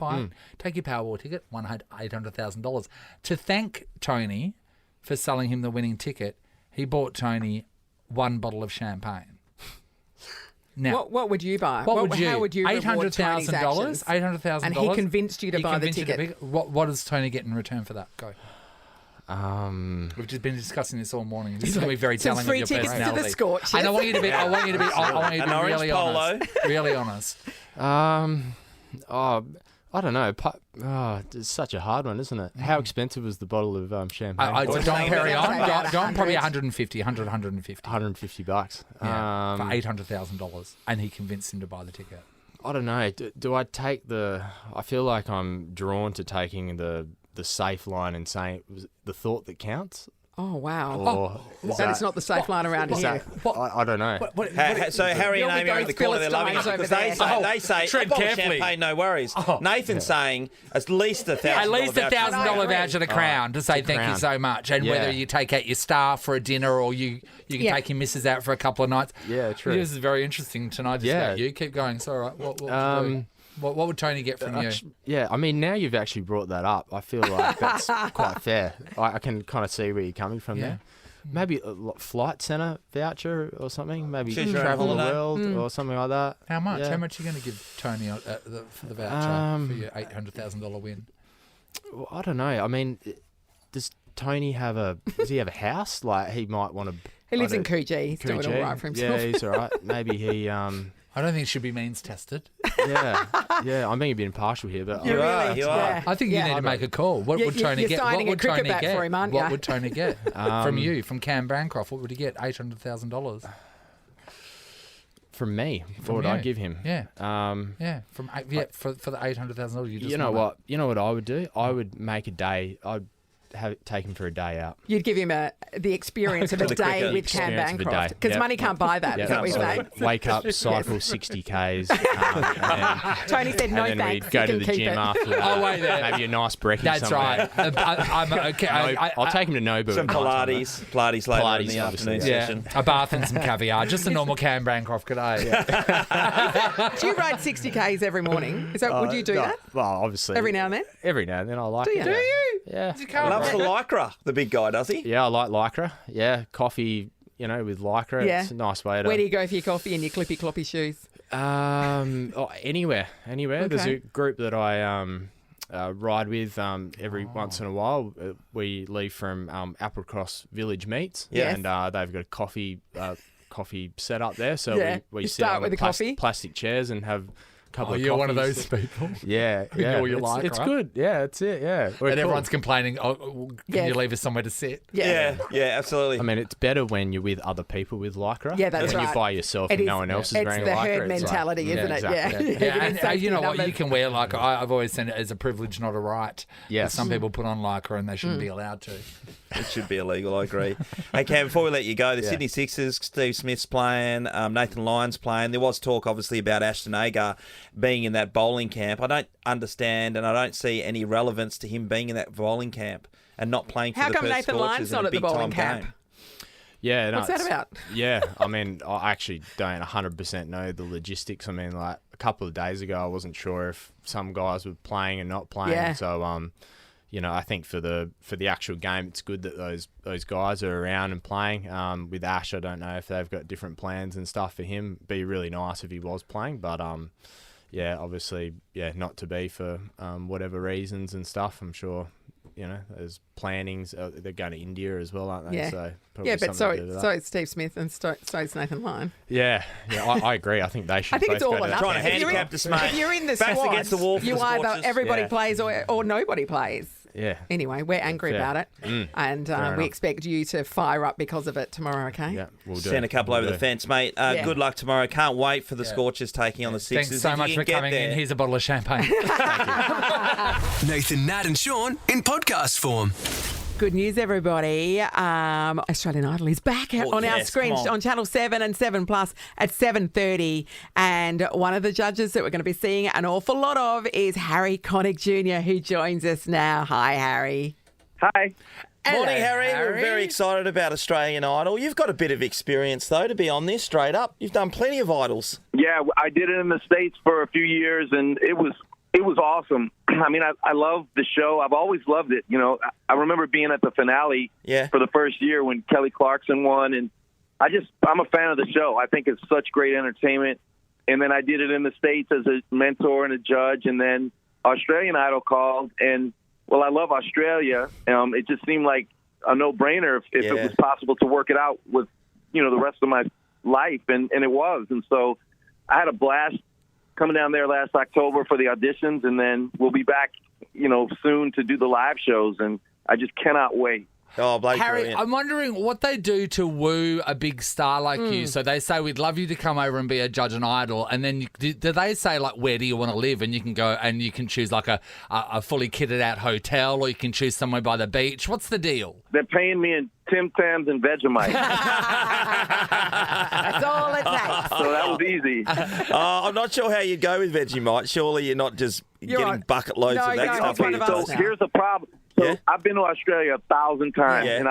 Take your Powerball ticket, $800,000. To thank Tony for selling him the winning ticket, he bought Tony one bottle of champagne. Now, what would you buy? What would you? How would you reward Tony's actions? $800,000. And he convinced you to buy the ticket. What does Tony get in return for that? Go. We've just been discussing this all morning. This is going to be very telling of your personality. Free tickets to the Scorch. And I want you to be really honest. Really honest. I don't know. It's such a hard one, isn't it? How expensive was the bottle of champagne? Don Perignon. Don probably $150. $150. Yeah, for $800,000, and he convinced him to buy the ticket. I don't know. Do I take I feel like I'm drawn to taking the safe line and saying it was the thought that counts. Oh, wow. That is not the safe line around here. I don't know. So Harry and Amy are in the corner. They're loving it because they say, tread carefully. Champagne, no worries. Nathan's saying at least $1,000 At least $1,000 voucher to Crown to say thank you so much. And whether you take out your staff for a dinner or you can take your missus out for a couple of nights. Yeah, true. This is very interesting tonight. You keep going. It's all right. What would you do? What would Tony get from you? Yeah, I mean, now you've actually brought that up. I feel like that's quite fair. I can kind of see where you're coming from there. Maybe a flight centre voucher or something. Maybe travel the world or something like that. How much? How much are you going to give Tony for the voucher for your $800,000 win? Well, I don't know. I mean, does Tony does he have a house? Like, he might want to... He lives in Coogee. He's doing all right for himself. Yeah, he's all right. Maybe he... I don't think it should be means tested. Yeah, I'm being a bit impartial here, but you are. I think you need to make a call. What would Tony get? What would Tony get? For him, aren't what would Tony get from Cam Bancroft? What would he get? $800,000 from me. What would I give him? Yeah, for the $800,000. You know what? You know what I would do? I would make a day. I'd take him for a day out. You'd give him the experience of a day with Cam Bancroft. Because money can't buy that, is that what you're saying? Wake up, cycle 60 Ks. Tony said no thanks. And then we'd go to the gym after that. Oh, wait there. Maybe a nice brekkie That's somewhere. right. I'll take him to Nobu. Some Pilates later in the afternoon session. A bath and some caviar. Just a normal Cam Bancroft good day. Do you ride 60 Ks every morning? Would you do that? Well, obviously. Every now and then? Every now and then I like it. Do you? Yeah. Loves the lycra, the big guy, does he? Yeah, I like lycra. Yeah, coffee, with lycra. Yeah. It's a nice way to... Where do you go for your coffee and your clippy-cloppy shoes? Anywhere. Okay. There's a group that I ride with every once in a while. We leave from Applecross Village Meets, and they've got a coffee set up there. So we sit on the plastic chairs and have a couple of you're coffees. one of those people. Yeah. It's right? good. Yeah, that's it. Yeah, and everyone's complaining. Can you leave us somewhere to sit? Yeah, absolutely. I mean, it's better when you're with other people with Lycra. Yeah, that's when right. you're by yourself and no one else is wearing Lycra. It's the herd mentality, isn't it? Exactly. Yeah. And you know what? You can wear Lycra. I've always seen it as a privilege, not a right. Yes. Some people put on Lycra and they shouldn't be allowed to. It should be illegal, I agree. Hey, Cam, before we let you go, the Sydney Sixers, Steve Smith's playing, Nathan Lyon's playing. There was talk, obviously, about Ashton Agar being in that bowling camp. I don't understand, and I don't see any relevance to him being in that bowling camp and not playing for the Perth Scorchers. How come Nathan Lyon's not at the bowling camp? Game. Yeah, what's that about? Yeah, I mean, I actually don't 100% know the logistics. I mean, like a couple of days ago, I wasn't sure if some guys were playing and not playing. Yeah. So, you know, I think for the actual game, it's good that those guys are around and playing. With Ash, I don't know if they've got different plans and stuff for him. It'd be really nice if he was playing, but yeah, obviously, not to be for whatever reasons and stuff. I'm sure, you know, there's plannings. They're going to India as well, aren't they? Yeah. So but so it's Steve Smith and so it's Nathan Lyon. Yeah, I agree. I think they should. I think it's all enough. Trying to handicap the mate. If you're in the Backs squad, against the wall for you the either Scorchers. everybody plays or nobody plays. Yeah. Anyway, we're angry about it, and we expect you to fire up because of it tomorrow. Okay. Yeah, we'll do. Send a couple over the fence, mate. Good luck tomorrow. Can't wait for the Scorchers taking on the Sixers. Thanks so much for coming in. Here's a bottle of champagne. Nathan, Nat and Shaun in podcast form. Good news, everybody. Australian Idol is back on our screens on Channel 7 and 7 Plus at 7:30. And one of the judges that we're going to be seeing an awful lot of is Harry Connick Jr., who joins us now. Hi, Harry. Hi. Morning, Harry. We're very excited about Australian Idol. You've got a bit of experience, though, to be on this straight up. You've done plenty of idols. Yeah, I did it in the States for a few years, and it was awesome. I mean, I love the show. I've always loved it. You know, I remember being at the finale for the first year when Kelly Clarkson won, and I'm a fan of the show. I think it's such great entertainment. And then I did it in the States as a mentor and a judge, and then Australian Idol called, and, well, I love Australia. It just seemed like a no-brainer if it was possible to work it out with, you know, the rest of my life, and it was. And so I had a blast coming down there last October for the auditions, and then we'll be back, you know, soon to do the live shows, and I just cannot wait. Oh, Blake, Harry, brilliant. I'm wondering what they do to woo a big star like you. So they say, we'd love you to come over and be a judge on Idol. And then do they say, like, where do you want to live? And you can go and you can choose, like, a fully kitted out hotel, or you can choose somewhere by the beach. What's the deal? They're paying me in Tim Tams and Vegemite. That's all it takes. So that was easy. I'm not sure how you'd go with Vegemite. Surely you're not just getting bucket loads of that stuff. So here's the problem. So I've been to Australia 1,000 times, and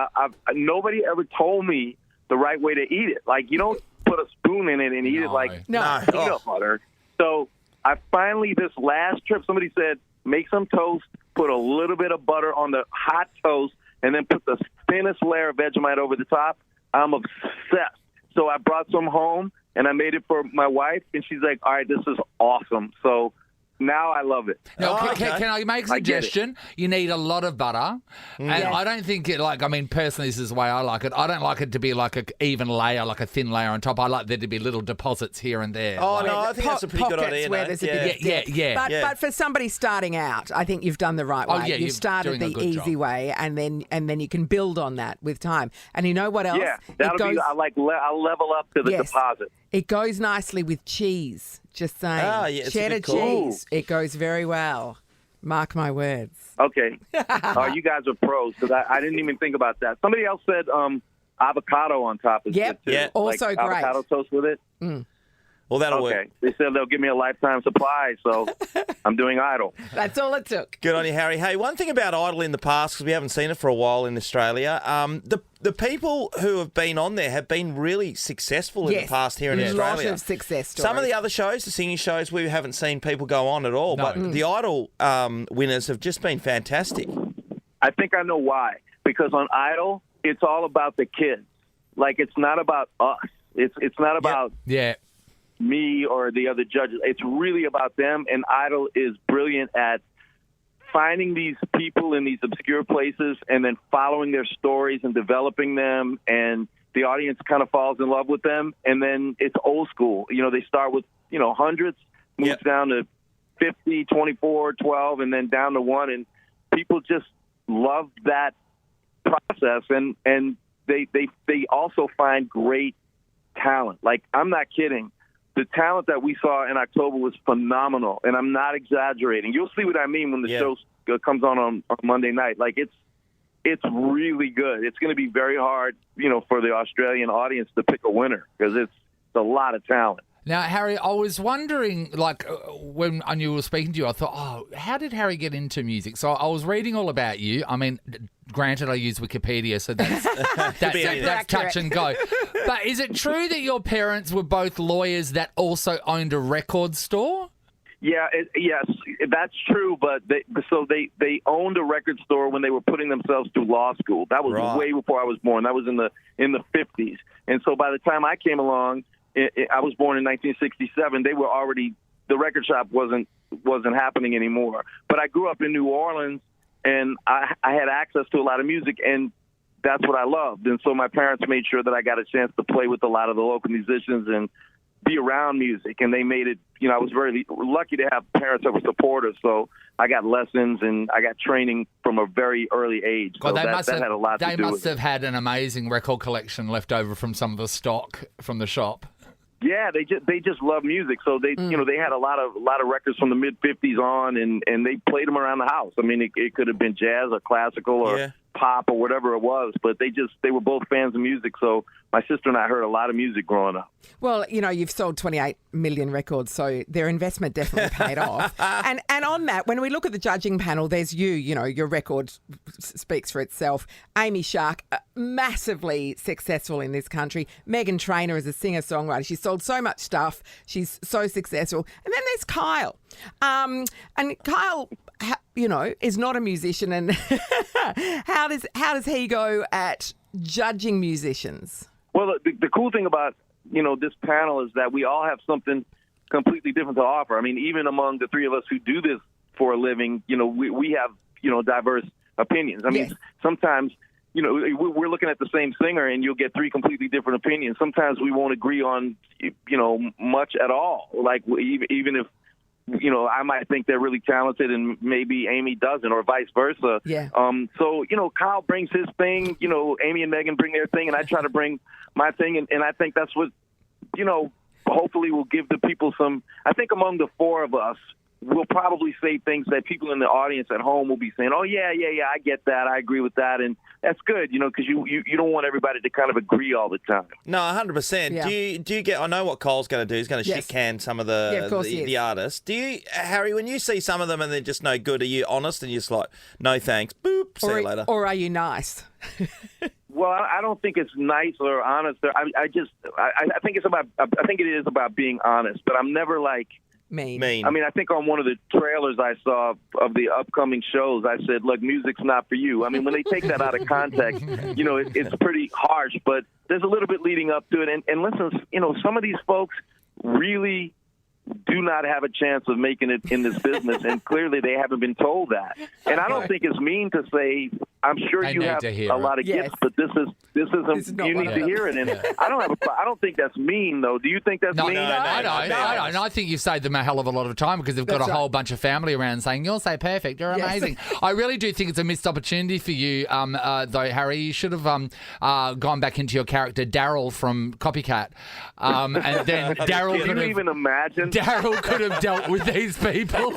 nobody ever told me the right way to eat it. Like, you don't put a spoon in it and eat it like peanut butter. So I finally, this last trip, somebody said, make some toast, put a little bit of butter on the hot toast, and then put the thinnest layer of Vegemite over the top. I'm obsessed. So I brought some home, and I made it for my wife, and she's like, all right, this is awesome. So now I love it. No, can I make a suggestion? You need a lot of butter. And I don't think it, like, I mean, personally, this is the way I like it. I don't like it to be like an even layer, like a thin layer on top. I like there to be little deposits here and there. Oh, no, I think that's a pretty good idea. Where there's a bit of depth. But for somebody starting out, I think you've done the right way. Oh, yeah, you've started the easy way, and then you can build on that with time. And you know what else? Yeah, I'll level up to the deposit. It goes nicely with cheese. Just saying. Cheddar cheese. It goes very well. Mark my words. Okay. You guys are pros, because I didn't even think about that. Somebody else said avocado on top is good too. Yeah, also like great. Avocado toast with it. Well, that'll work. They said they'll give me a lifetime supply, so I'm doing Idol. That's all it took. Good on you, Harry. Hey, one thing about Idol in the past, because we haven't seen it for a while in Australia, the people who have been on there have been really successful in the past here in Australia. A lot of success stories. Some of the other shows, the singing shows, we haven't seen people go on at all, but the Idol winners have just been fantastic. I think I know why. Because on Idol, it's all about the kids. Like, it's not about us. It's not about... me or the other judges. It's really about them, and Idol is brilliant at finding these people in these obscure places and then following their stories and developing them, and the audience kind of falls in love with them. And then it's old school. They start with, hundreds, moves down to 50, 24, 12, and then down to 1, and people just love that process, and they also find great talent. Like, I'm not kidding. The talent that we saw in October was phenomenal, and I'm not exaggerating. You'll see what I mean when the show comes on Monday night. Like, it's really good. It's going to be very hard, for the Australian audience to pick a winner because it's a lot of talent. Now, Harry, I was wondering, when I knew we were speaking to you, I thought, how did Harry get into music? So I was reading all about you. I mean, granted, I use Wikipedia, so that's touch and go. But is it true that your parents were both lawyers that also owned a record store? Yeah, yes, that's true. But they owned a record store when they were putting themselves through law school. That was way before I was born. That was in the 50s. And so by the time I came along, I was born in 1967. They were already, the record shop wasn't happening anymore. But I grew up in New Orleans, and I had access to a lot of music, and that's what I loved. And so my parents made sure that I got a chance to play with a lot of the local musicians and be around music. And they made it, I was very lucky to have parents that were supportive. So I got lessons and I got training from a very early age. So that had a lot to do with it. They must have had an amazing record collection left over from some of the stock from the shop. Yeah, they just love music. So they they had a lot of records from the mid '50s on, and they played them around the house. I mean, it could have been jazz or classical or pop or whatever it was, but they were both fans of music. So my sister and I heard a lot of music growing up. Well, you've sold 28 million records, so their investment definitely paid off. And on that, when we look at the judging panel, there's your record speaks for itself. Amy Shark, massively successful in this country. Meghan Trainor is a singer-songwriter. She's sold so much stuff. She's so successful. And then there's Kyle. And Kyle, is not a musician. And how does he go at judging musicians? Well, the cool thing about, this panel is that we all have something completely different to offer. I mean, even among the three of us who do this for a living, we have, diverse opinions. I mean, sometimes, we're looking at the same singer and you'll get three completely different opinions. Sometimes we won't agree on, much at all. Like, even if, I might think they're really talented and maybe Amy doesn't, or vice versa. Yeah. So, Kyle brings his thing, Amy and Meghan bring their thing, and I try to bring my thing. And I think that's what, hopefully will give the people some, I think among the four of us, we'll probably say things that people in the audience at home will be saying, oh, yeah, I get that. I agree with that. And that's good, because you don't want everybody to kind of agree all the time. No, 100%. Yeah. Do you get, I know what Cole's going to do. He's going to shit can some of the artists. Do you, Harry, when you see some of them and they're just no good, are you honest and you're just like, no thanks, boop, see you later? Or are you nice? Well, I don't think it's nice or honest. I think it is about being honest, but I'm never like, mean. I mean, I think on one of the trailers I saw of the upcoming shows, I said, look, music's not for you. I mean, when they take that out of context, it's pretty harsh, but there's a little bit leading up to it. And listen, some of these folks really do not have a chance of making it in this business, and clearly they haven't been told that. And I don't think it's mean to say, I'm sure you have a lot of gifts, but this isn't you need to hear it. And I don't think that's mean, though. Do you think that's mean? No. I think you saved them a hell of a lot of time because they've got a whole bunch of family around saying, you're so perfect, you're amazing. I really do think it's a missed opportunity for you, though, Harry. You should have gone back into your character, Daryl from Copycat. And then Daryl could have... even imagine? Daryl could have dealt with these people.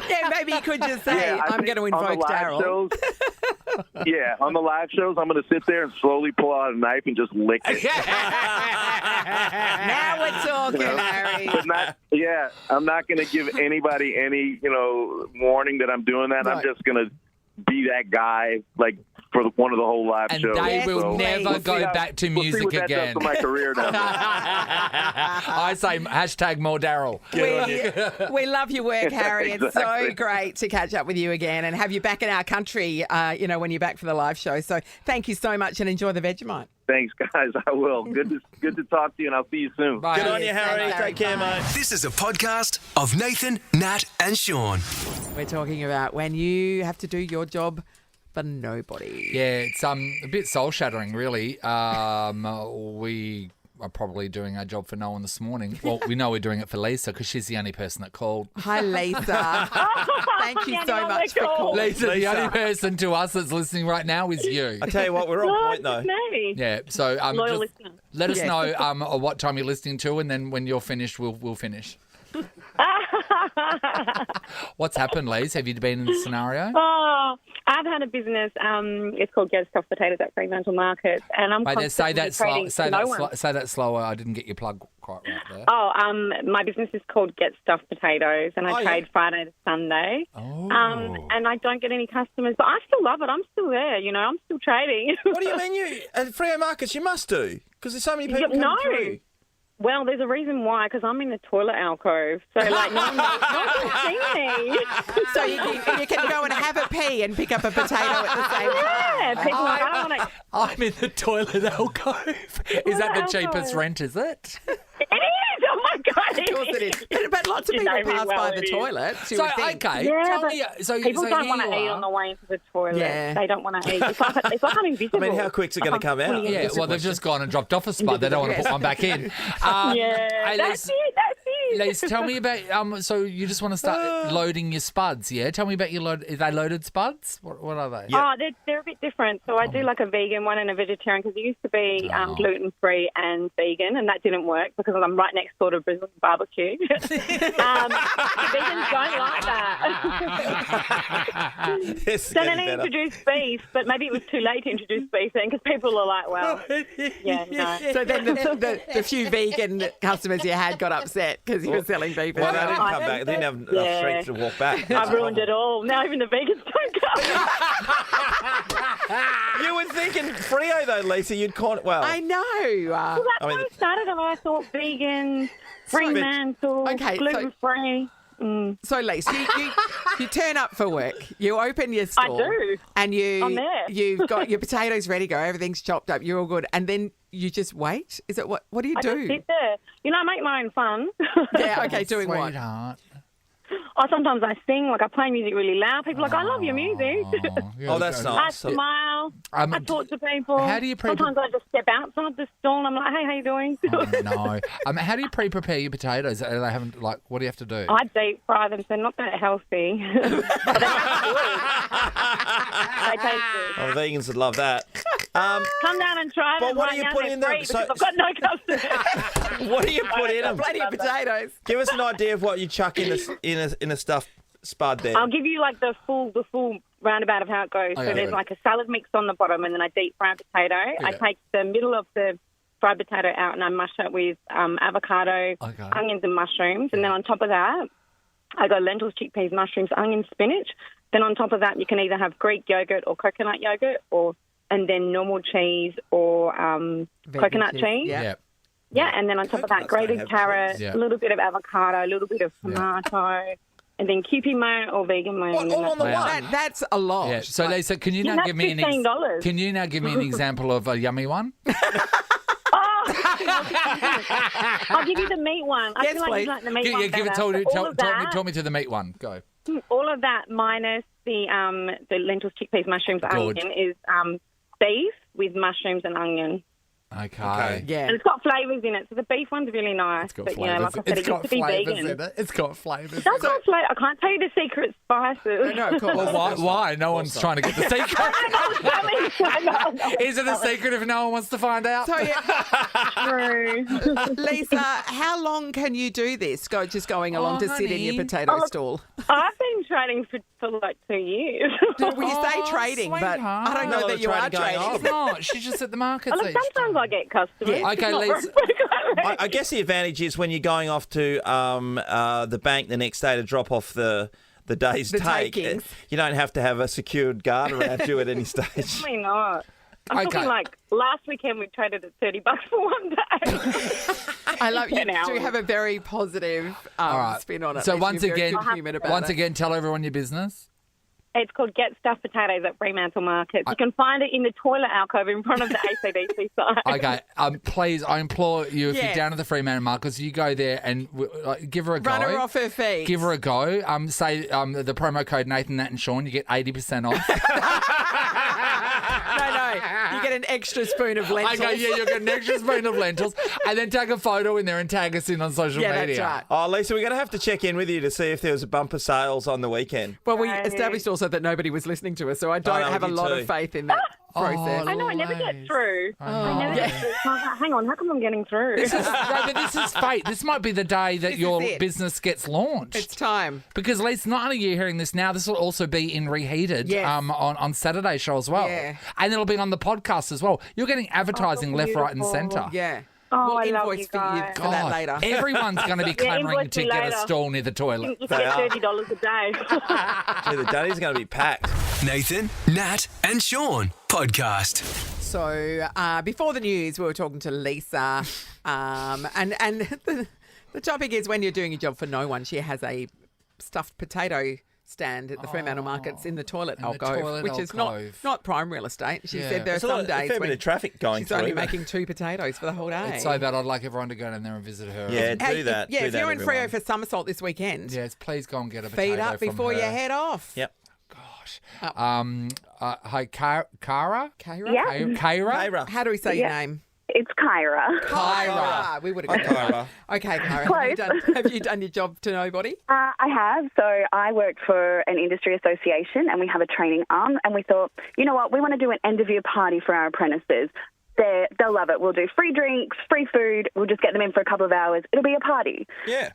Yeah, maybe you could just say, I'm going to invoke Daryl. Yeah, on the live shows, I'm going to sit there and slowly pull out a knife and just lick it. Now we're talking, Harry. But I'm not going to give anybody any, warning that I'm doing that. No. I'm just going to be that guy, like, for one of the whole live and shows. Dave will never go see back to we'll music see what that again. does for my career now. I say hashtag more Daryl. We love your work, Harry. It's Exactly. so great to catch up with you again and have you back in our country, when you're back for the live show. So thank you so much and enjoy the Vegemite. Thanks, guys. I will. Good to talk to you, and I'll see you soon. Bye. Good on you, Harry. Thanks, Harry. Take care, mate. This is a podcast of Nathan, Nat, and Shaun. We're talking about when you have to do your job for nobody. Yeah, it's a bit soul-shattering, really. We are probably doing our job for no one this morning. Well, we know we're doing it for Lisa because she's the only person that called. Hi, Lisa. Thank you so much for calling. Lisa, the only person to us that's listening right now is you. I tell you what, we're on point, though. Me. Yeah, so Loyal just listener. let us know what time you're listening to, and then when you're finished, we'll finish. What's happened, Lise? Have you been in this scenario? Oh, I've had a business. It's called Get Stuffed Potatoes at Fremantle Markets, and I'm Wait, say constantly that slow, trading say to that no one. say that slower. I didn't get your plug quite right there. Oh, my business is called Get Stuffed Potatoes, and I trade Friday to Sunday. Oh. And I don't get any customers, but I still love it. I'm still there, I'm still trading. What do you mean you at Freo Markets? You must do because there's so many people coming through. Well, there's a reason why, because I'm in the toilet alcove. So, no one can see me. So you can go and have a pee and pick up a potato at the same time. Yeah, people are like, I don't want to... I'm in the toilet alcove. Is that the cheapest rent, is it? It is! Oh, my God! Of course it is. But lots of people pass by the toilet. So, okay. Yeah, tell but me, so people don't here want to you eat are. on the way into the toilet. Yeah. They don't want to eat. It's like I'm invisible. I mean, how quick's it going to come out? Yeah, well, they've just gone and dropped off a spud. They don't want to put one back in. Yeah, that's it. Lise, tell me about, so you just want to start loading your spuds, yeah? Tell me about your are they loaded spuds? What are they? Oh, they're a bit different. So I do like a vegan one and a vegetarian because it used to be gluten-free and vegan, and that didn't work because I'm right next door to Brisbane barbecue. Vegans don't like that. So then I introduced beef, but maybe it was too late to introduce beef then because people are like, well, yeah, no. So then the few vegan customers you had got upset because you were selling beef. Well, they didn't come back. They didn't have enough strength to walk back. I've ruined it all. Now even the vegans don't come. You were thinking Freo, though, Lisa. You'd call it, well... I know. Well, that's why I started it. I thought vegan, Fremantle, gluten-free. So, Lisa, you turn up for work. You open your stall. I do. And I'm there. you've got your potatoes ready to go. Everything's chopped up. You're all good. And then you just wait? Is it what do you do? I just sit there. I make my own fun. Yeah, okay, doing what? Sweetheart. Oh, sometimes I sing, I play music really loud. People are like, I love your music. Oh, that's I nice. smile. I talk to people. How do you Sometimes I just step outside the stall and I'm like, hey, how you doing? Oh, no. How do you pre-prepare your potatoes? Are they having, what do you have to do? I deep fry them, so not that healthy. But they taste good. Oh, vegans would love that. Come down and try them. But what right do you now, put they're in them? free So- because I've got no customers. What do you put in them? Plenty of potatoes. Give us an idea of what you chuck in a stuffed spud there. I'll give you the full roundabout of how it goes. Okay. So there's a salad mix on the bottom and then a deep fried potato. Yeah. I take the middle of the fried potato out and I mash it with avocado, onions and mushrooms. And then on top of that, I go lentils, chickpeas, mushrooms, onions, spinach. Then on top of that, you can either have Greek yogurt or coconut yogurt and then normal cheese or coconut cheese. Yeah. Yeah, and then on top of that, grated carrot, a little bit of avocado, a little bit of tomato, and then Kewpie mayo or vegan mayo. All on the one. That's a lot. Yeah. So, Lisa, can you now that's give me $15. Can you now give me an example of a yummy one? I'll give you the meat one. I Yes, feel like please. you like the meat one better. Talk me to the meat one. Go. All of that minus the lentils, chickpeas, mushrooms, onion is beef with mushrooms and onion. Okay. Yeah. And it's got flavours in it, so the beef one's really nice. It's got but, flavours. like I said, it used to be vegan. It's got flavours. It does have flavour. I can't tell you the secret spices. No, of course. Well, why? No one's trying to get the secret. Is it a secret if no one wants to find out? So, True. Lisa, how long can you do this? Just going along to sit in your potato stall. I've been trading for like 2 years. Well, you say trading, but I don't know that you are trading. It's not. She's just at the market. Look, sometimes I get customers. Yeah. Okay, Lisa. I guess the advantage is when you're going off to the bank the next day to drop off the the day's take. takings. You don't have to have a secured guard around you at any stage. Definitely not. I'm talking like last weekend we traded at $30 for one day. I love you. Do have a very positive spin on it. So Makes you very good humored about it. again, tell everyone your business. It's called Get Stuffed Potatoes at Fremantle Market. You can find it in the toilet alcove in front of the ACDC sign. Okay, please, I implore you, if you're down at the Fremantle Market, you go there and give her a go. Run her off her feet. Give her a go. Say the promo code Nathan, Nat and Shaun, you get 80% off. No, you get an extra spoon of lentils. Okay, yeah, you'll get an extra spoon of lentils, and then take a photo in there and tag us in on social media. That's right. Oh, Lisa, we're going to have to check in with you to see if there was a bumper sales on the weekend. Well, we established also that nobody was listening to us, so I don't have a lot of faith in that process. I know, I never get through. I never get through. Hang on, how come I'm getting through? This is fate. This might be the day that your business gets launched. It's time. Because, Lisa, not only are you hearing this now, this will also be in Reheated on Saturday's show as well. Yeah. And it'll be on the podcast as well. You're getting advertising left, right and centre. Yeah. Oh, we'll I invoice love you guys. for that later. Everyone's going to be clamouring to get a stall near the toilet. You get $30 a day. Gee, the daddy's going to be packed. Nathan, Nat, and Shaun podcast. So before the news, we were talking to Lisa, and the topic is when you're doing your job for no one. She has a stuffed potato stand at the Fremantle Markets in the toilet alcove, which is not prime real estate. She said there are some days when traffic going she's only making 2 potatoes for the whole day. It's so bad. I'd like everyone to go down there and visit her. Yeah, do that. Yeah, if you're in everyone. Freo for Somersault this weekend, yes, please go and get a potato feed up from before her. you head off. Yep. Gosh. Hi, Kara? Kyra? Kyra? How do we say your name? It's Kyra. Kyra. We would have got that. Okay, Kyra. Have you done your job to nobody? I have. So I work for an industry association and we have a training arm, and we thought, you know what, we want to do an end-of-year party for our apprentices. They'll love it. We'll do free drinks, free food. We'll just get them in for a couple of hours. It'll be a party. Yeah.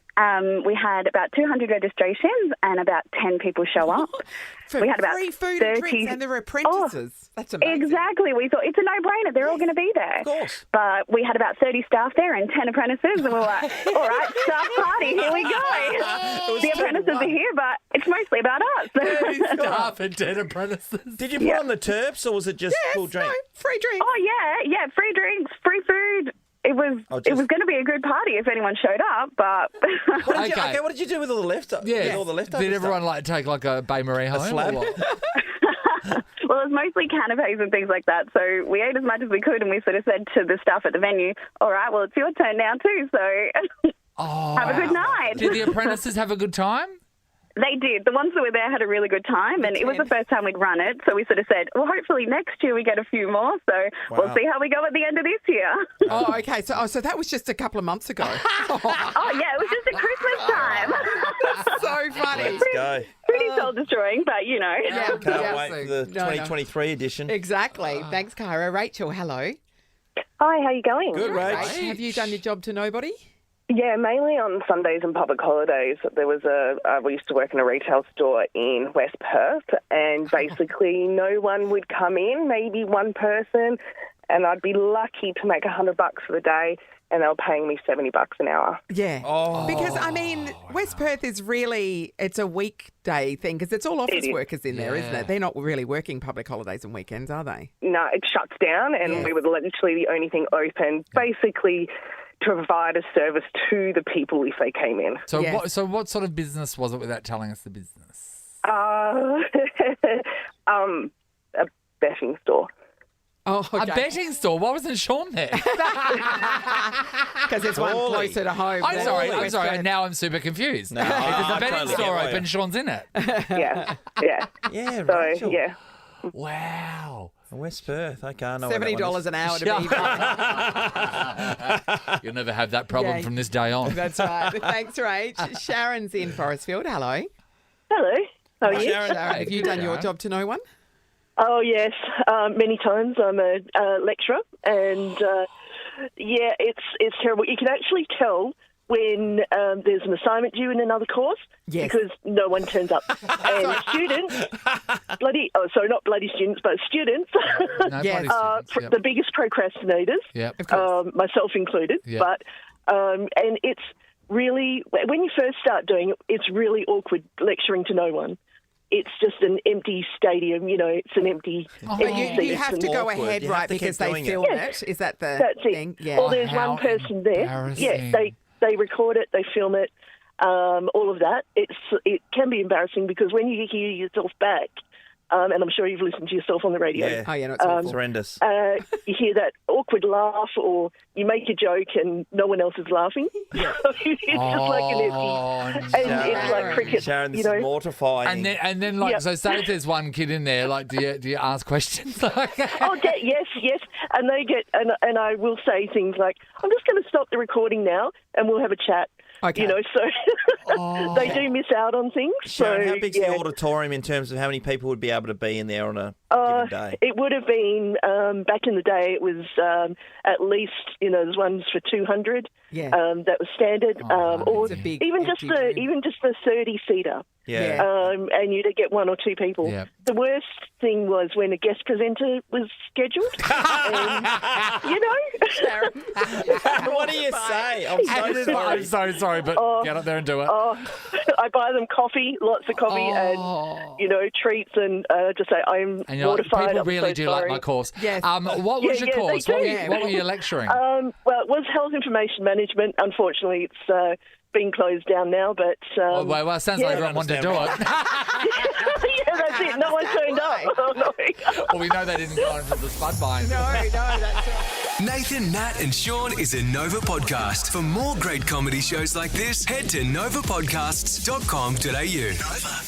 We had about 200 registrations and about 10 people show up. We had about free food 30... and drinks, and they're apprentices. Oh, that's amazing. Exactly. We thought it's a no-brainer. They're all going to be there. Of course. But we had about 30 staff there and 10 apprentices, and we were like, all right, staff party, here we go. The apprentices are here, but it's mostly about us. 30 staff and 10 apprentices. Did you put on the terps, or was it just full drink? No, free drinks. Oh, yeah, free drinks, free food. It was going to be a good party if anyone showed up, but... What did you do with all the leftovers? Yeah. With all the leftovers Did everyone take like a Bay Marie home? A slab? Or what? Well, it was mostly canapes and things like that, so we ate as much as we could, and we sort of said to the staff at the venue, all right, well, it's your turn now too, so have a good night. Did the apprentices have a good time? They did. The ones that were there had a really good time, and it was the first time we'd run it, so we sort of said, well, hopefully next year we get a few more, so we'll see how we go at the end of this year. Oh, okay. So that was just a couple of months ago. Oh, yeah, it was just at Christmas time. So funny. Let's go. Pretty soul-destroying, but, you know. Can't wait for the 2023 edition. Exactly. Thanks, Kyra. Rachel, hello. Hi, how you going? Good, Rach. Have you done your job to nobody? Yeah, mainly on Sundays and public holidays. There was we used to work in a retail store in West Perth, and basically no one would come in, maybe one person, and I'd be lucky to make $100 for the day, and they were paying me $70 an hour. Yeah. Oh. Because, I mean, West Perth is really, it's a weekday thing, because it's all office workers in there, isn't it? They're not really working public holidays and weekends, are they? No, it shuts down, and we were literally the only thing open, basically to provide a service to the people if they came in. So what sort of business was it without telling us the business? A betting store. Oh, okay. A betting store? Why wasn't Shaun there? Because it's one closer to home. I'm sorry. And now I'm super confused. No, there's a betting store open, Shaun's in it. Yeah. Yeah, so, Rachel. yeah. Wow. West Perth. Okay, I know $70 an hour to be. You'll never have that problem from this day on. That's right. Thanks, Rach. Sharon's in Forestfield. Hello. Hello. How are you? Sharon, have you done your job to no one? Oh, yes. Many times. I'm a lecturer, and it's terrible. You can actually tell when there's an assignment due in another course because no one turns up. And students, not bloody students, but students, the biggest procrastinators, myself included. Yep. But and really, when you first start doing it, it's really awkward lecturing to no one. It's just an empty stadium, it's an empty. You have to go ahead, right, because they film it. Is that the thing? Yeah. Or there's one person there. Yeah, they record it, they film it, all of that. It can be embarrassing because when you hear yourself back, and I'm sure you've listened to yourself on the radio. Yeah. Oh, yeah, no, it's awful. It's horrendous. You hear that awkward laugh, or you make a joke and no one else is laughing. Yeah. It's just like an empty, and it's like cricket. Sharon, this is mortifying. And then so say if there's one kid in there, like, do you ask questions? Yes, and they get, and I will say things like, I'm just going to stop the recording now, and we'll have a chat. Okay. So they do miss out on things. Sharon, so, how big's the auditorium in terms of how many people would be able to be in there on a given day? It would have been, back in the day, it was at least, there's ones for 200. Yeah. That was standard. Or big, even just the 30-seater. Yeah. And you'd get one or two people. Yeah. The worst thing was when a guest presenter was scheduled. What do you say? I'm so sorry, but get up there and do it. I buy them coffee, lots of coffee, and treats, and just say I'm mortified. People really do sorry. like my course. Yes. What was your course? What were you lecturing? Well, it was health information management. Unfortunately, it's been closed down now, but well, it sounds like everyone wanted to do it. That's it. No one turned up. Oh, no. Well, we know they didn't go into the spud mine. No, that's Nathan, Nat and Shaun is a Nova podcast. For more great comedy shows like this, head to novapodcasts.com.au. Nova.